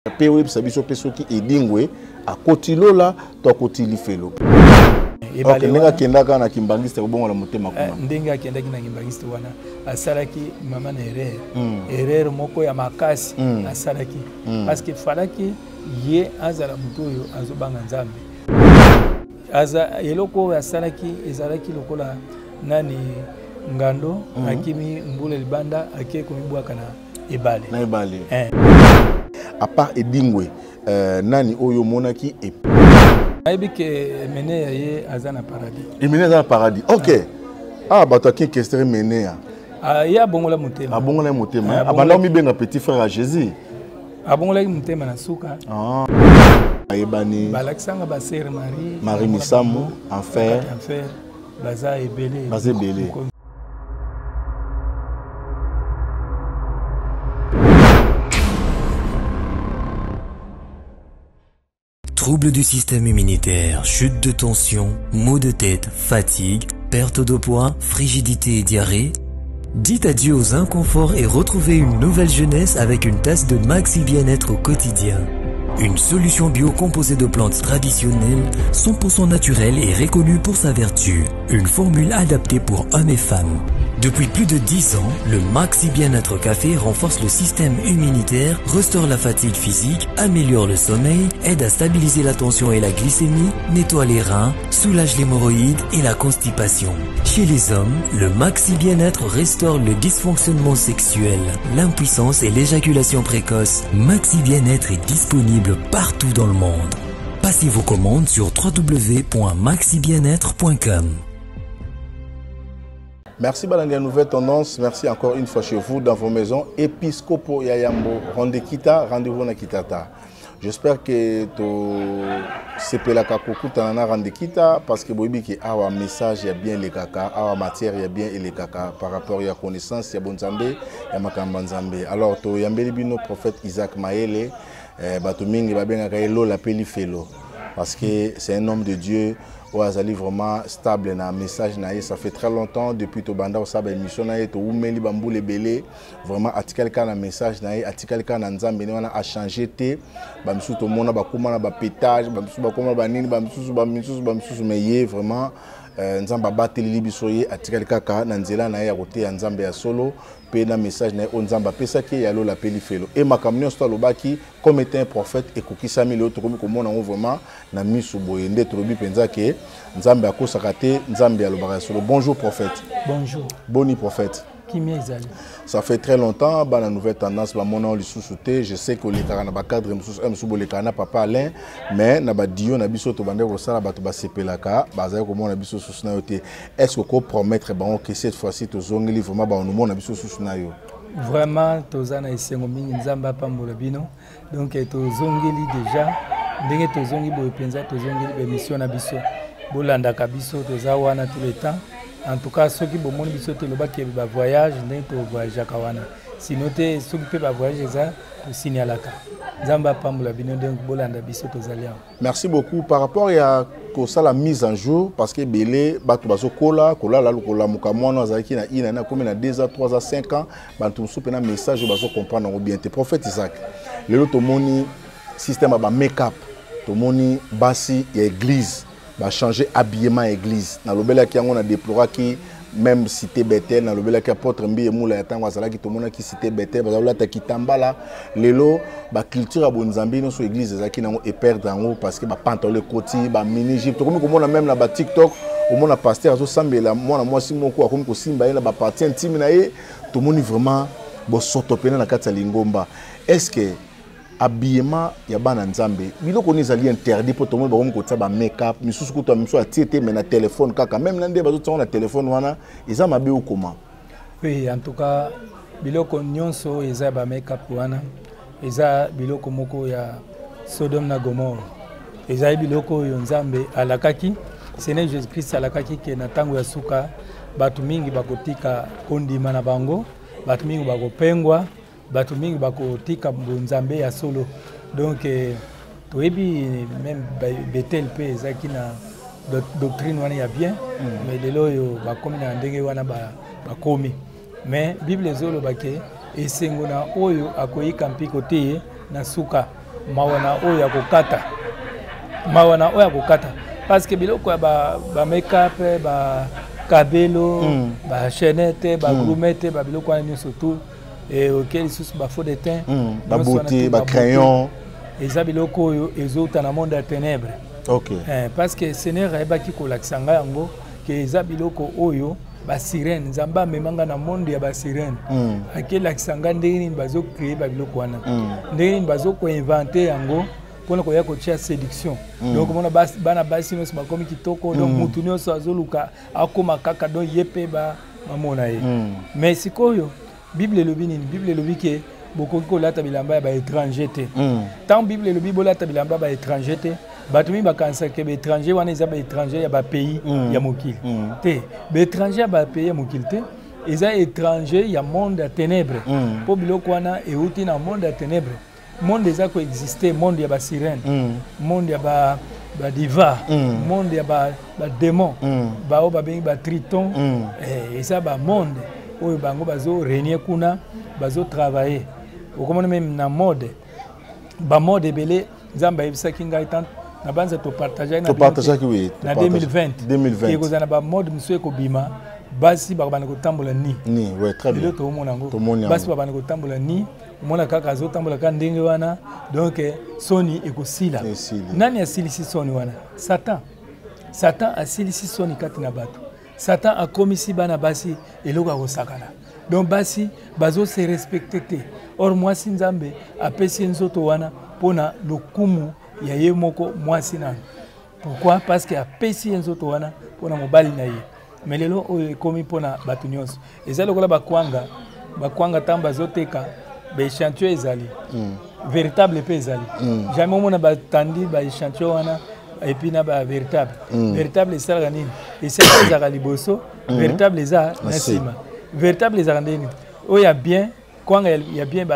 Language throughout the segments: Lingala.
Pe web sabiso peso ki edingwe a kotilola to kotili felo. Ok, nenga kendaka na kimbangiste kubongo la motema kuma. Ndenga kendaki na kimbangiste wana asalaki mama na erreur moko ya makasi asalaki parce que falaki ye azala mutoyo azobanga nzambe. Aza eloko asalaki ezalaki lokola nani ngando akimi mbule libanda ake komibwaka na ebale. Na ebale. À part edingwe nani oyo monaki e aibike mene ya ye azana paradis. Mene azana paradis. OK. Ah bato ki question mene ya. Ya bongola mutema. Abongola mutema. Abanda mi benga petit frère à Jésus. Abongola mutema na suka. Ah. Ayebani. Balakisanga ba sœur Marie Misambo enfer. Enfer. Baza ebele. Baza ebele. Troubles du système immunitaire, chute de tension, maux de tête, fatigue, perte de poids, frigidité et diarrhée. Dites adieu aux inconforts et retrouvez une nouvelle jeunesse avec une tasse de Maxi Bien-être au quotidien. Une solution bio composée de plantes traditionnelles, 100% naturelle et reconnue pour sa vertu. Une formule adaptée pour hommes et femmes. Depuis plus de 10 ans, le Maxi Bien-être Café renforce le système immunitaire, restaure la fatigue physique, améliore le sommeil, aide à stabiliser la tension et la glycémie, nettoie les reins, soulage l'hémorroïde et la constipation. Chez les hommes, le Maxi Bien-être restaure le dysfonctionnement sexuel, l'impuissance et l'éjaculation précoce. Maxi Bien-être est disponible partout dans le monde. Passez vos commandes sur www.maxibienêtre.com. Merci Balandi à Nouvelle Tendance. Merci encore une fois chez vous dans vos maisons. Episcopo Yayambo, rendez-vous na Kitata. J'espère que tu sepela kakoku tanana rende kita parce que boibi ki awa message ya bien les kaka, awa matière ya bien les kaka par rapport à connaissance ya bonzambe ya makamba nzambe. Alors to yambeli bino prophète Isaac Maele bato mingi ba benga kaelo la peli felo parce que c'est un homme de Dieu. Oazali vraiment stable na message na ça fait très longtemps depuis to banda osaba émission na to umeli bambule belé vraiment article ka na message na article ka na nzambe ni wana a changer te ba misu to mona ba koma na ba pétage ba misu ba koma ba nini ba misu mais vraiment nzamba bateli libiso ye article ka na nzela na ya kote ya nzambe ya solo pe na message na onzamba pesa ki ya lo la peli felo et makamnyo sto lobaki comme étant un prophète et kokisami le autre comme komona vraiment na misu boyende trobi penza ke nzambe akosaka te nzambe ya lobaka solo. Bonjour prophète. Bonjour. Boni prophète. Ça fait très longtemps, bah, la nouvelle tendance, bah, mon nom est sous-souté. Je sais que les carana ba cadre les carana papa Alain, mais na ba dio na biso to bande rosala ba to ba sepelaka, ba za ko na biso sous-na yote. Est-ce que ko promettre ba que cette fois-ci to zongeli vraiment ba no na biso sous-na yo? Vraiment tozana esengo mingi nzamba pambola bino. Donc to zongeli déjà ndenge to zongi bo penza to zongeli be mission na biso. Bolanda ka biso toza wana tout le temps. En tout cas, ceux qui ont un voyage, ils ont voyage à Kawana. Sinon, ceux qui peuvent voyager, ils signalent. Merci beaucoup. Par rapport à la mise en jour, parce que Belé, Kola, Mukamwana, Zaki, na 2 ans, 3 ans, 5 ans, un message, comprendre bien. Prophète Isaac, le système de make-up, le basi et église. Va changer habillement église. Dans le bel qui on a déploré qui même cité Bethel, dans le bel qui apôtre Mbi et Moula Yatang Wazala qui tout le monde qui cité Bethel, Bazala ta kitambala, lelo, ba culture à Bonzambi dans son église qui n'ont et perdre en haut parce que ba pantalon côté, ba mini jeep, tout comme on a même là ba TikTok, au monde a pasteur zo sambela, moi si mon quoi comme ko simba là ba partie intime na e, tout le monde vraiment bo sotopena na kata lingomba. Est-ce que habillement ya bana nzambe biloko ni zali interdit pour tout le monde ko tsaba make-up misusu kuta miso atiete mais na téléphone kaka même nande bazo tsona téléphone wana eza mabe ou comment? Oui, en tout cas biloko nyonso eza ba make-up wana eza biloko moko ya Sodome na Gomorrhe eza biloko yo nzambe alakaki Seigneur Jésus-Christ alakaki ke na tango ya suka batu mingi bakotika kondima na bango batu mingi bakopengwa batu mingi bakotika nzambe ya solo. Donc toyebi même Bethel pe ezaki na doctrine wana ya bien mais lelo yo bakomi na ndenge wana bakomi mais Bible ezolo bake esengo na oyo akoyika mpiko te na suka mawana oyo ya kokata mawana oyo ya kokata parce que biloko ya ba make-up ba kabelo ba chaînette ba gourmette ba biloko wana nyonso tout et auquel lisusu ba faux de teint ba beauté ba crayon eza biloko oyo ezouta na monde ya ténèbres. OK. Parce que Seigneur ayebaki kolakisa ngai yango ke eza biloko oyo ba sirène nzamba memanga na monde ya ba sirène akelakisa ngai ndenge nini bazo créer ba biloko wana ndenge nini bazo ko inventer yango mpona koya kotia séduction donc mona bana basi nyonso bakomi kitoko donc mutu nyonso azoluka akoma kaka donc ye mpe bamona ye mais sikoyo bible elobi nini bible elobi ke bokoki kolata bilamba ya baétranger te tant bible elobi bolata bilamba ya baétranger te bato mingi bakanisaka ke baétranger wana eza baétranger ya bapays ya mokili te baétranger ya bapays ya mokili te eza étranger ya monde ya ténèbre mpo biloko wana euti na monde ya ténèbre monde eza koexiste monde ya basirène monde ya badiva monde ya badémon bao babengi batriton eza bamonde oyo bango bazorénie kuna bazotravaille okomona meme na mode bamode ebele nzambe ayebisaki ngai tant na banza topartage na 2020 ekozala na bamode mosusu ekobima basi bakobanda kotambola ni ouais, très bien. Tomona yango basi bakobanda kotambola ni omona kaka azotambola kaka ndenge wana donc soni ekosila nani asilisi soni wana satan asilisi soni kati na bato satan akomisi bana basi eloko akosakana donc basi bazose respecte te or mwasi nzambe apesi nzoto wana mpona lokumu ya ye moko mwasi nano pourquoi parce que apesi nzoto wana mpona mobali na ye mais lelo oyo ekomi mpona bato nyonso eza lokola bakwanga ntango bazoteka baéchantillon ezali véritable mpe ezali jamais omona batandi baéchantillon wana epuis na bavéritable véritable esalaka nini esalaka ezalaka liboso véritable eza na nsima véritable ezalaka ndeni oyo ya bien kwanga ya bien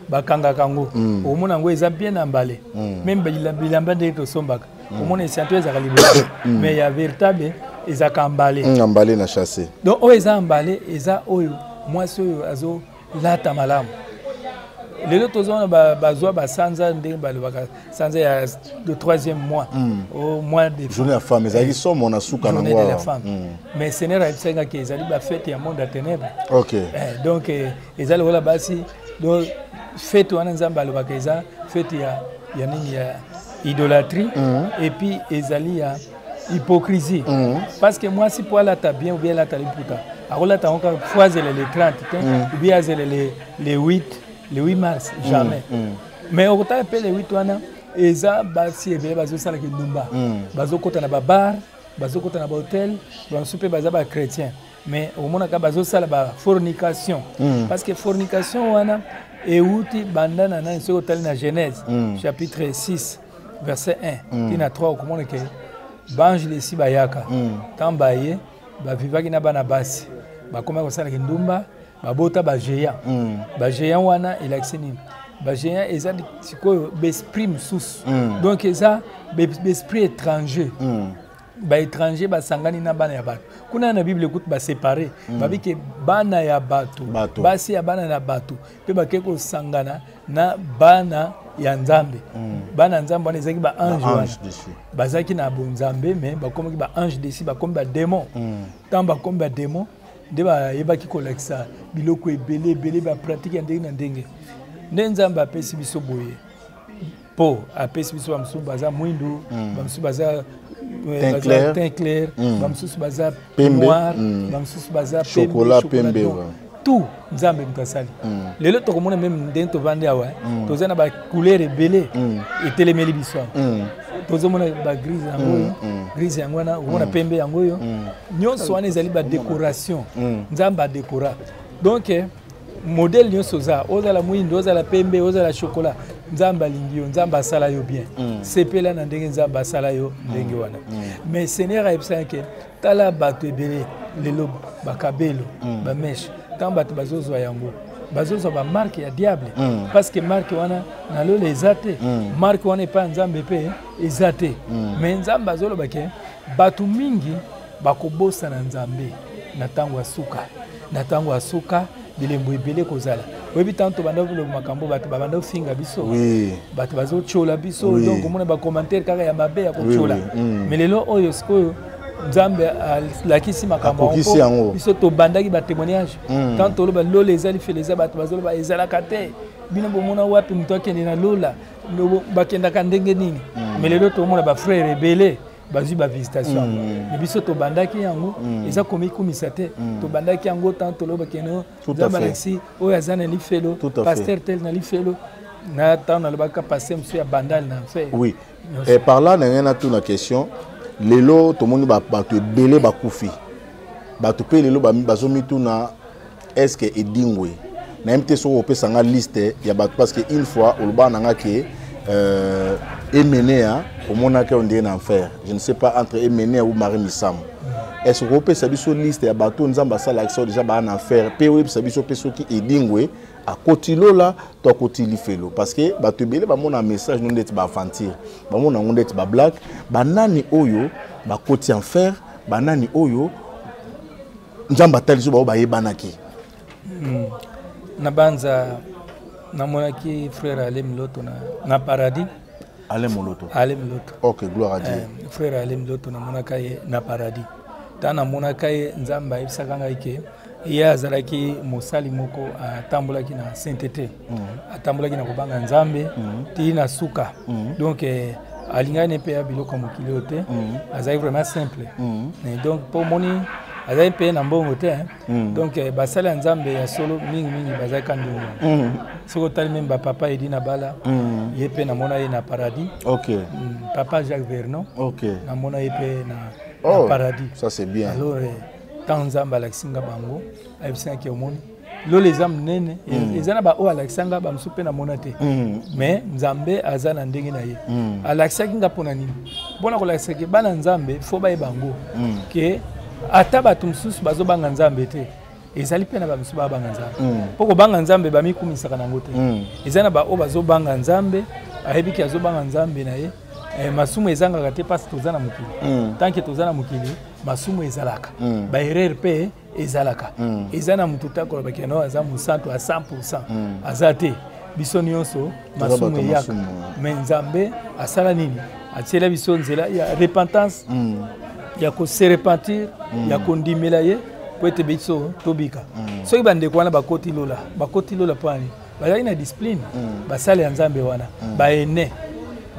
bakangaka yango omona yango eza bien na mbale meme bilamba ndenge tosombaka omona échantillon ezalaka liboso mais ya véritable ezalaka mbale na chasse donc oyo eza mbale eza oyo mwasi oyo azolata malamu lelo tozona bazwa basanza ndenge balobaka sanza ya de 3e mois au mois de journée ya femme ezalaki somo na suka na ngwa mais Seigneur ayebisaka ke ezali bafete ya monde ya ténèbre donc ezali lokola basi donc fete wana nzambe alobaka eza fete ya nini ya idolâtrie et puis ezali ya hypocrisie parce que mwasi po alata bien ou bien alata liputa akolata ngo kaka fois azele le 30 ou bien azele le 8 mars jamais mais okotala mpe le 8 wana eza basi ebele bazosalaka ndumba bazokota na babar bazokota na bahotel bamosusu mpe baza bachrétien mais omonaka bazosala bafornication parce que fornication wana euti banda na nani soki otali na Genèse chapitre 6 verset 1 tina 3 okomona ke bange lesi bayaka ntango baye bavivaki na bana basi bakomaki kosalaka ndumba babota bagéant wana elakisi nini bagéant eza sikoyo baesprit mosusu donc eza baesprit étranger baétranger basangani na bana ya bato kuna na bible ekuti baséparé babike bana ya bato basi ya bana na bato mpe bakei kosangana na bana ya nzambe bana ya nzambe wana ezalaki baange wana bazalaki na bonzambe mais bakomaki baange desi bakomi badémon ntango bakomi badémon nde bayebaki kolakisa biloko ebele bapratike ya ndenge na ndenge nde nzambe apesi biso boye mpo apesi biso bamosusu baza mwindu bamosusu baza teint clair bamosusu baza noir bamosusu baza chocolat pembe tout nzambe moto asali lelo tokomona meme ndenge tovandi awa toza na bacouleur ebele etelemeli biso tozomona bagrise yango oyo grise yango wana okomona pembe yango oyo nyonso wana ezali badécoration nzambe adécora donc modèle nyonso oza ozala mwindu ozala pembe ozala chocolat nzambe alingi yo nzambe asala yo bien sepela na ndenge nzambe asala yo ndenge wana mais Seigneur ayebisaka ke tala bato ebele lelo bakabelo bameshe ntango bato bazozwa yango bazozwa bamarke ya diable parce que marke wana nalolo eza te marke wana epai ya nzambe mpe eza te mais nzambe azoloba ke bato mingi bakobosana nzambe na ntango ya suka bilembo ebele kozala oui tanto banda le makambo bato banda finga biso oui bato bazo chola biso donc on a ba commentaire kaka ya mabe ya ko chola mais lelo oyo sko Nzambe lakisi makambo biso to bandaki ba témoignage tanto lo ba lola ezali fait les bato bazolo ba ezala kate bino bomona wapi muto akende na lola bakenda ka ndenge nini mais lelo to mona ba frère rebelle bazu ba visitation mais biso to bandaki yango eza komi kumisa te to bandaki yango tanto lo bakeno Nzambe lakisi oyo azana li felo pasteur tel na li felo na tant na lo baka passer monsieur ya bandal na fait oui et par là na tout la question lelo to moni ba bato ebele bakufi bato pe lelo bazomi tuna est-ce que edingwe na MT so opesa nga liste ya bato parce que une fois oloba nanga ke Emenea au mona ke on en enfer je ne sais pas entre Emenea ou Marie Missam est-ce que opesa biso liste ya bato nzamba sala action déjà ba en enfer pe opesa biso peso ki edingwe à kotilo là to kotili felo parce que bato ebele ba mona message non d'être ba aventure ba mona on d'être ba blague ba nani oyo ba koti enfer ba nani oyo nzamba taliso ba yebanaki na banza na monaki frère Alem Loto na paradis Alem Loto OK gloire à Dieu frère Alem Loto na monaka na paradis tana monaka nzamba ibisakanga ike iya azalaki mosali moko atambolaki na sainteté atambolaki na kobanga nzambe ti na suka donc alingani pe ya biloko mokili ote azali vraiment simple donc pour moni azali pe na mbongo te donc basala nzambe ya solo mingi bazali kandu soko tali même ba papa edi na bala ye pe na mona ye na paradis OK papa Jacques Vernon OK na mona ye pe na paradis ça c'est bien alors Nzambe alakisanga bango ayebisanga ke omoni lo les âmes nene ezana ba o alakisanga ba msupe na monate mais Nzambe azana ndenge na ye alakisaki nga pona nini bona ko lakisaki bana Nzambe fo ba bango ke ata bato msusu bazo banga Nzambe te ezali pe na ba msusu ba banga Nzambe poko banga Nzambe ba mikumisaka nango te ezana ba o bazo banga Nzambe ayebiki azo banga Nzambe na ye masumu ezanga te parce tozana mukili tant que tozana mukili masumu ezalaka ba erreur pe ezalaka ezana mutu takola bakeno aza musantu a 100% azate biso nyonso masumu yaka mais Nzambe asala nini atiela biso nzela ya repentance ya ko se repentir ya ko ndimela ye po ete biso tobika soki bande kwana bakoti lola pani bazali na discipline basala ya Nzambe wana ba ene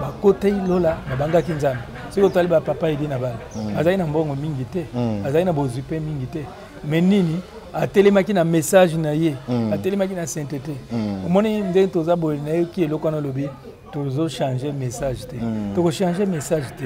bakote lola babangaki Nzambe siko tali ba papa edi na bala azali na mbongo mingi te azali na bozupe mingi te mais nini atelemaki na message na ye atelemaki na sainteté omoni ndenge toza boye na ye ki eloko na lobi tozo changer message te toko changer message te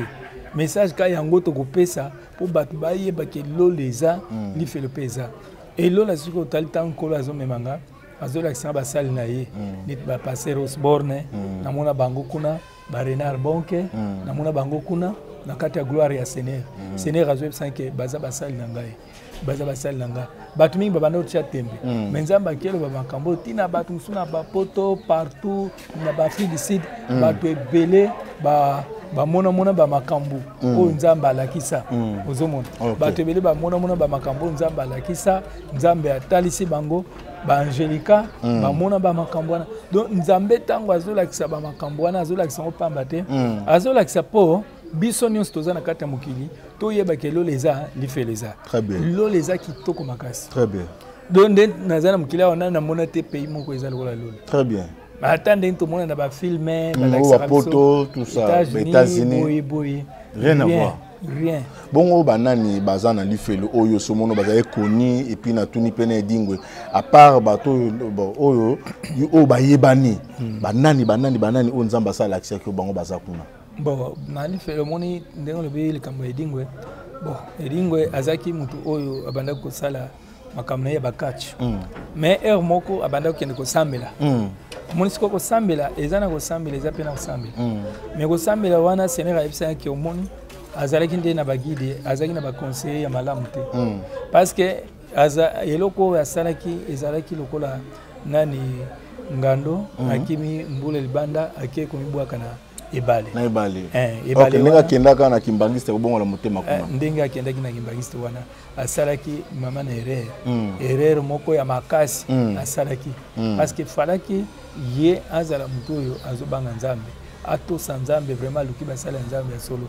message ka yango tokopesa po bato bayeba ke lola eza lifelo pe eza elola siko tali tankolo azomemanga azolakisanga basali na ye neti bapasser Osborne namona bango kuna ba Renard Bonke namona bango kuna na kati ya gloire ya Seigneur azobisa ke baza basali na ngai bato mingi babanda otia tembe mais Nzambe akelo ba makambo tina bato musuna ba poto partout na ba Afrique du Sud bato ebele ba mona ba makambo o Nzambe alakisa ozomona bato ebele ba mona ba makambo Nzambe alakisa Nzambe atalisi bango ba Angelica ba mona ba makambo wana donc Nzambe tango azolakisa ba makambo wana azolakisa opamba te azolakisa po biso nyonso toza na kati ya mokili toyeba ke lo leza lifeleza très bien lo leza kitoko makasi très bien donc nde naza na mokili wana na mona te pays moko eza lokola lola très bien ata ndenge tomona na bafilme poto tout ça États-Unis boye rien à voir rien bongo banani baza na lifelo oyo somono baza ekoni et puis na tuni pene dingwe à part bato oyo o bayebani banani o Nzamba sala akisa ko bango baza kuna bon na lifelo moni ndenge lobi likambo edingwe bon edingwe azaki mutu oyo abanda ko sala makamna ya bakatch mais moko abanda ko ko sambela monisiko ko sambela ezana ko sambela eza pena ko sambela mais ko sambela wana Seigneur ayebisa ki omoni azalaki nde na bagide azalaki na ba conseiller ya malamu te parce que eloko asalaki ezalaki lokola nani ngando akimi mbula libanda ake komibwaka ebale na ebale ebale nenga kendaka na kimbangiste kobongo la motema kuna ndenga kendaki na kimbangiste wana asalaki mama na erreur moko ya makasi asalaki parce que falaki ye azala mutu oyo azobanga nzambe atosa nzambe vraiment luki basala nzambe ya solo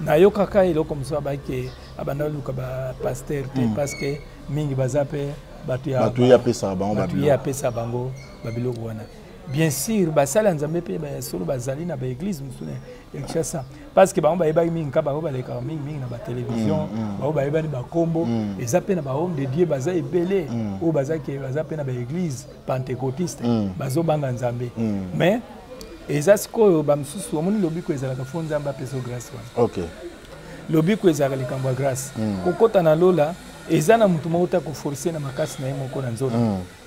nayokaka eloko mosusu abaki abanda luka ba pasteur te parce que mingi baza pe batu ya pesa bango babiloko wana bien sûr basala nzambe pe ba solo bazali na ba église musune ekshasa parce que bango bayebaki mingi ka bango baleka mingi na ba télévision bango bayebani ba kombo eza pe na ba homme de Dieu baza ebele o baza pe na ba église pentecôtiste bazo banga nzambe mais eza sikoyo bamususu omoni lobiko ezalaka fo nzambe apesa grâce wana OK lobiko ezalaka likambo ya grâce kokota na lola eza na mutu moko ta koforcer na makasi na ye moko na nzoto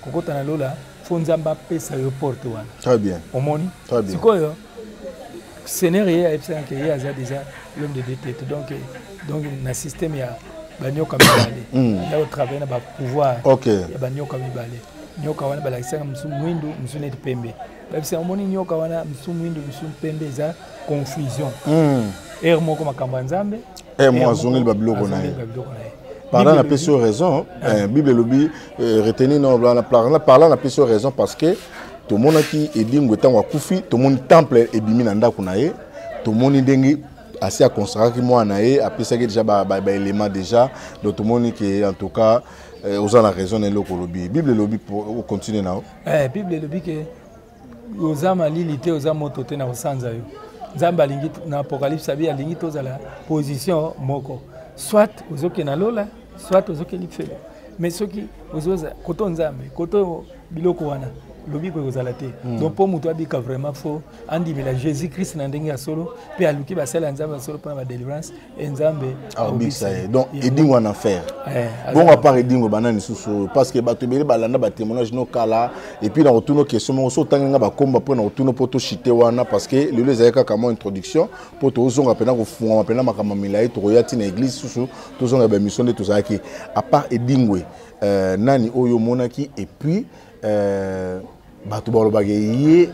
kokota na lola fo nzambe apesa yo porte wana très bien omoni sikoyo seigneur ye ayebisaka ke ye aza déjà l'homme de deux têtes donc na système ya banyoka mibale ya otravaille na bapouvoir ya banyoka mibale nyoka wana balakisaka mosu mwindu mosu neti pembe babisa omoni nyoka wana mosu mwindu mosu pembe eza confusion ere moko makambo ya nzambe mo azongeli babiloko na ye parlant na pesi raison bible elobi retenir non parlant na pesi raison parce que tomonaki edingo ntango akufi tomoni temple ebimi na ndako na ye tomoni ndenge asi akonsakraki mwana na ye apesaki déjà baélément déjà donc tomoni ke en tout cas oza na raison na eloko olobi bible elobi ocontinue nao bible elobi ke oza malili te oza moto te na kosanza yo nzambe alingi na apocalypse abi alingi tozala position moko soit ozokende na lola soit ozokende lifelo mais soki ozoza koto nzambe koto biloko wana lobiko ekozala te donc mpo moto abika vraiment fo andimela jésus christ na ndenge ya solo mpe aluki basala nzambe ya solo mpona badelivrance nzambe aobikisa ye donc edingo en enfer bongo apart edingo banani susu parce que bato ebele balanda batémoignage nokala et puis na kotuna question moko so otangenga bakomba mpo na kotuna mpo toshite wana parce que lelo ezali kaka mwa introduction mpo tozonga mpena kofungama mpena makambo milai tokoya ntina église susu tozonga bamission nde tozalaki apart edingwe nani oyo omonaki et puis bato balobaka ye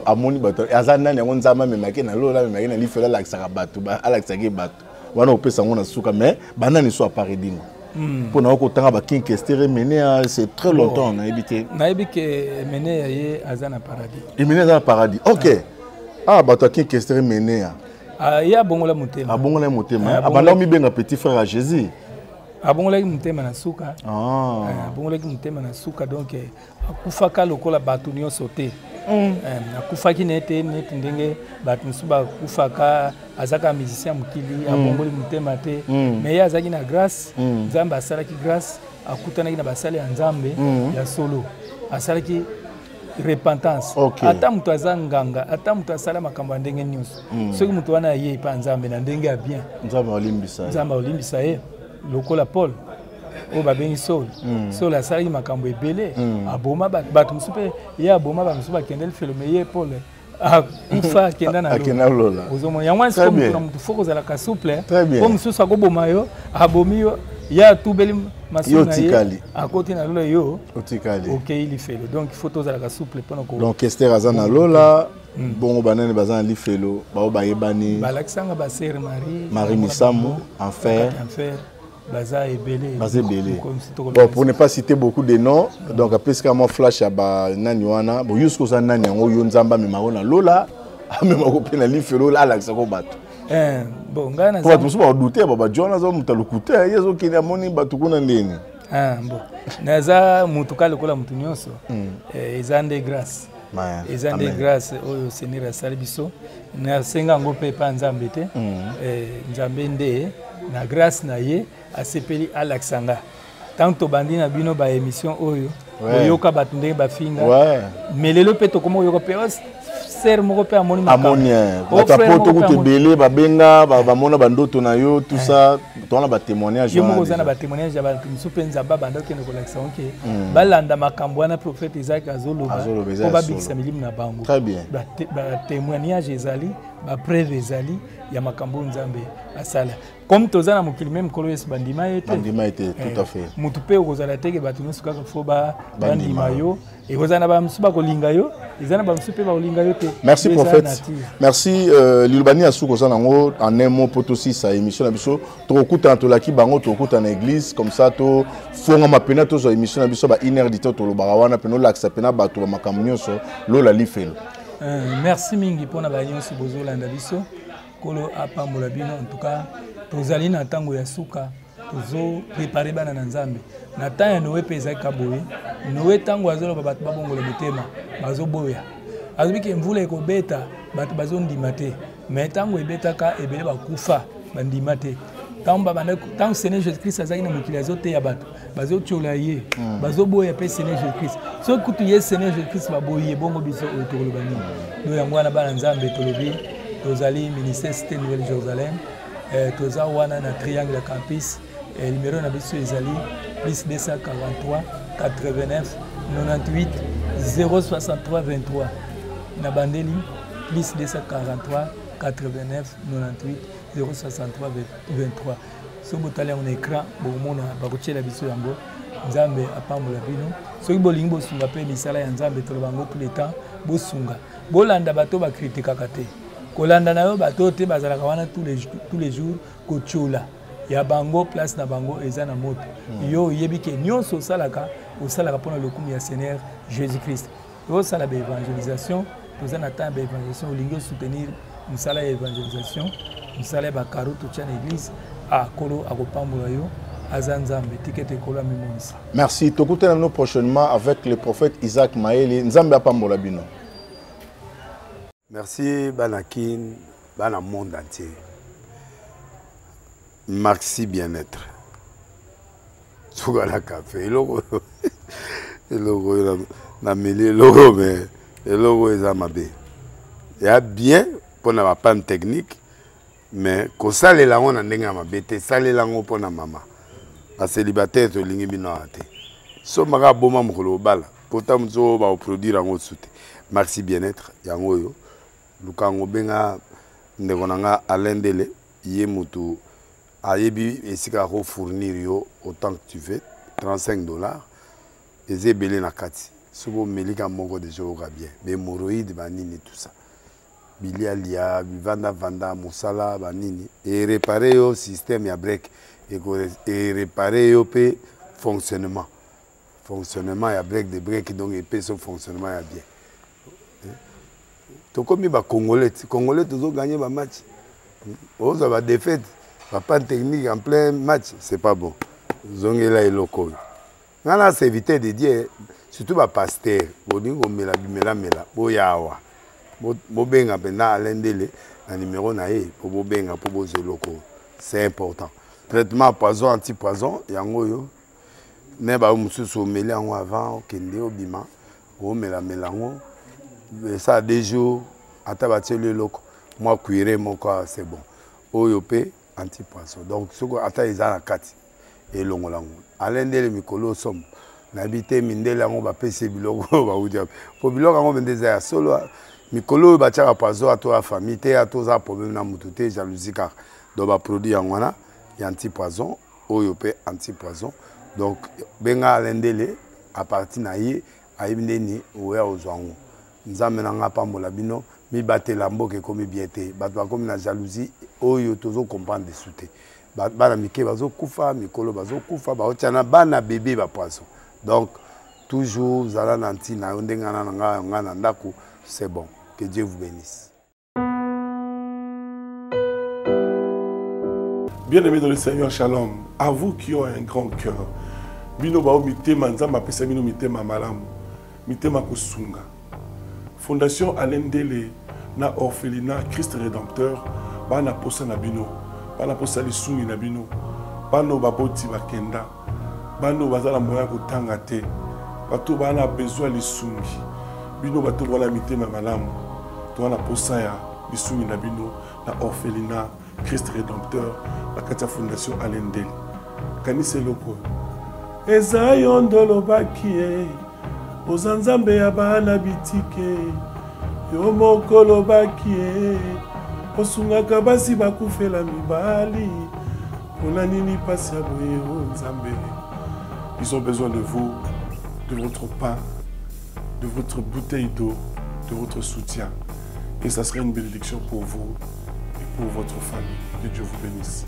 amoni bato aza nani yango nzambe amemaki na lola amemaki na lifelo alakisaka bato alakisaki bato wana opesa yango na suka mais banani so apart edingo mpo na okotanga bakinke estere mene c'est très longtemps nayebi te nayebi ke mene ya ye aza na paradis emene aza na paradis ok bato akinke estere mene ye abongola motema abongola motema abanda omibenga petit frère ya jésus abongolaki motema na suka abongolaki motema na suka donc akufaka lokola bato nyonso te akufaki neti ndenge bato mosusu bakufaka azaka musicien mokili abongoli motema te mais ye azalaki na grâce nzambe asalaki grâce akutanaki na basale ya nzambe ya solo asalaki repentance ata moto aza nganga ata moto asala makambo ya ndenge nyonso soki moto wana aye epa nzambe na ndenge ya bien nzambe olimbisa ye lokola Paul oyo babengi Saul asalaki makambo ebele aboma bato mosusu mpe ye aboma bato mosusu bakende lifelo me ye Paul akufa akenda na lola ozomona yango wana siko moto na motu fo kozalaka souple po mosusu akoboma yo abomi yo ye atubeli masumu na ye akoti na lola yo okei lifelo donc il faut tozalaka souple mpona donc Esther aza na lola bongo banani baza na lifelo bao bayebani balakisanga basere Marie Misamu enfer baza ebele bon pour ne pas citer beaucoup de noms donc apesika moi flash ya banani wana bo yusko za nani yango yo nzamba memako na lola amemako mpe na lifelo la alakisako bato bon ngai na bato mosusu badute babajona aza moto alokute ye azokende amoni bato kuna ndeni bon naza motuka lokola motu nyonso eza nde grâce eza nde grâce oyo seigneur asali biso nasenga yango mpe epa nzambe te nzambe nde na grâce na ye asepeli alakisanga ntango tobandi na bino baémission oyo oyoka bato ndenge bafinga mais lelo mpe tokoma oyoka mpe ser moko mpe amoni makambo tokuta ebele babenga bamona bandoto na yo tout ça tona batémoignage yo moko oza na batémoignage ya bato mosusu mpe nzambe banda okende kolakisa oke balanda makambo wana prophète ezalaki azoloba mpo babikisa milimo na bango batémoignage ezali ba preuve ezali ya makambo nzambe asala comme tozana mokili même kolo yes bandima était tout à fait mutu pe okozala teke bato nyonso kaka fo bandima yo ekozana ba msuba kolinga yo ezana ba msupe ba kolinga yo te. Merci prophète, merci Lilubani asu kozana ngo en un mot potosi sa émission na biso to okuta to laki bango to okuta na église comme ça to fonga mapena to so émission na biso ba 1 heure dito to lo barawana peno laksa pena bato ba makambo nyonso lo la lifelo. Merci mingi pona ba nyonso bozolanda biso kolo apambola bino en tout cas tozali na tango ya suka tozo préparer bana na nzambe na temps ya Noé peza kaboye Noé tango azolo bato babongola motema bazo boya azobiki mvula ekobeta bato bazo ndima te mais tango ebetaka ebele bakufa bandima te tant Seigneur Jésus-Christ azaki na mokili azote ya bato bazo tchola ye bazo boya pe Seigneur Jésus-Christ so kutu ye Seigneur Jésus-Christ baboye bongo biso otokoloba nini no yango wana bana nzambe tolobi tozali ministère Cité Nouvelle Jérusalem toza wana na triangle campus numéro na biso ezali plus 243 89 98 063 23 na bandeli plus 243 89 98 063 23 so botali on écran bomona bakotiela biso yango nzambe apambola bino soki bolingi bosunga pe misala ya nzambe toloba ngo tout le temps bosunga bolanda bato bakritikaka te kolanda na yo bato te bazalaka wana tous les jours kochola ya bango place na bango eza na moto yo yebi ke nyonso osalaka mpona lokumu ya Seigneur Jésus-Christ osala ba évangélisation toza na temps ba évangélisation olingi soutenir mosala ya évangélisation mosala ya bakaro totia na église akolo akopambola yo aza nzambe tikete ekolo amimonisa. Merci tokutana bino prochainement avec le prophète Isaac Maele nzambe apambola bino. Merci Banakin, Bana monde entier. Maxi bien-être. Sougala café, logo na mêlé logo mais logo est amabé. Il y a bien pour na panne technique mais ko sale la on ndenga mabete sale la ngo pour na mama. Ba célibataire to lingi bino ate. So maka boma mukolo bala. Pourtant zo ba produire ngo soute. Maxi bien-être yango yo. Lukango benga ndekonanga alendele ye mutu ayebi esika ko fournir yo autant que tu veux $35 ezebele na kati sobo melika moko de joga bien be moroïde banini tout ça bilialia vanda musala banini et réparer yo système ya break et réparer yo pe fonctionnement ya break de break donc et pe son fonctionnement ya bien. Tokomi ba Congolais toujours gagner ba match. On va défaite, pas technique en plein match, c'est pas bon. Zongela et loko. Ngala c'est éviter de dire surtout ba pasteur, bolingo mela boyawa. Bo benga pena alendele na numéro na ye pour bo benga pour bo loko. C'est important. Traitement poison anti-poison yango yo. Ne ba mususu meli yango avant kende obima. O melango. Ça des jours à tabater le loco moi cuire mon corps c'est bon oyopé anti-poisson donc ce que ata izala kati et longolango alendele mikolo somme n'habiter mindela ngo ba pese biloko ba udia po biloko ngo bendeza ya solo mikolo ba tchaka poisson à toi famille te à toi problème na mututé jalousie car do ba produit ngwana ya anti-poisson oyopé anti-poisson donc benga alendele à partir na ye ayibindeni oya ozwango nzambe na nga pambola bino mi batela mboke komi biete bato bakomi na jalousie oyo tozo comprendre de souté bana mike bazo kufa mikolo bazo kufa baotiana bana bébé ba poisson donc toujours zala na ntina yo ndenga na nga na ndako c'est bon que Dieu vous bénisse. Bien-aimés dans le Seigneur, shalom. À vous qui ont un grand cœur, bino bao mitema nzamba pesa bino mitema malamu mitema kusunga. Fondation Alendele na orphelinat Christ Rédempteur bana posa na bino bana posa lisumi na bino bano baboti bakenda bano bazala moya kotanga te bato bana besoin lisungi bino bato wala mitema malamu to wana posa ya lisumi na bino na orphelinat Christ Rédempteur la katia Fondation Alendele kanise loko ezayo ndolo bakie Ozanzambe ya bana bitike yo mokolo bakie osungaka basi bakufela mibali mpona nini pasi ya boye o nzambe. Ils ont besoin de vous, de votre pain, de votre bouteille d'eau, de votre soutien. Et ça serait une bénédiction pour vous et pour votre famille. Que Dieu vous bénisse.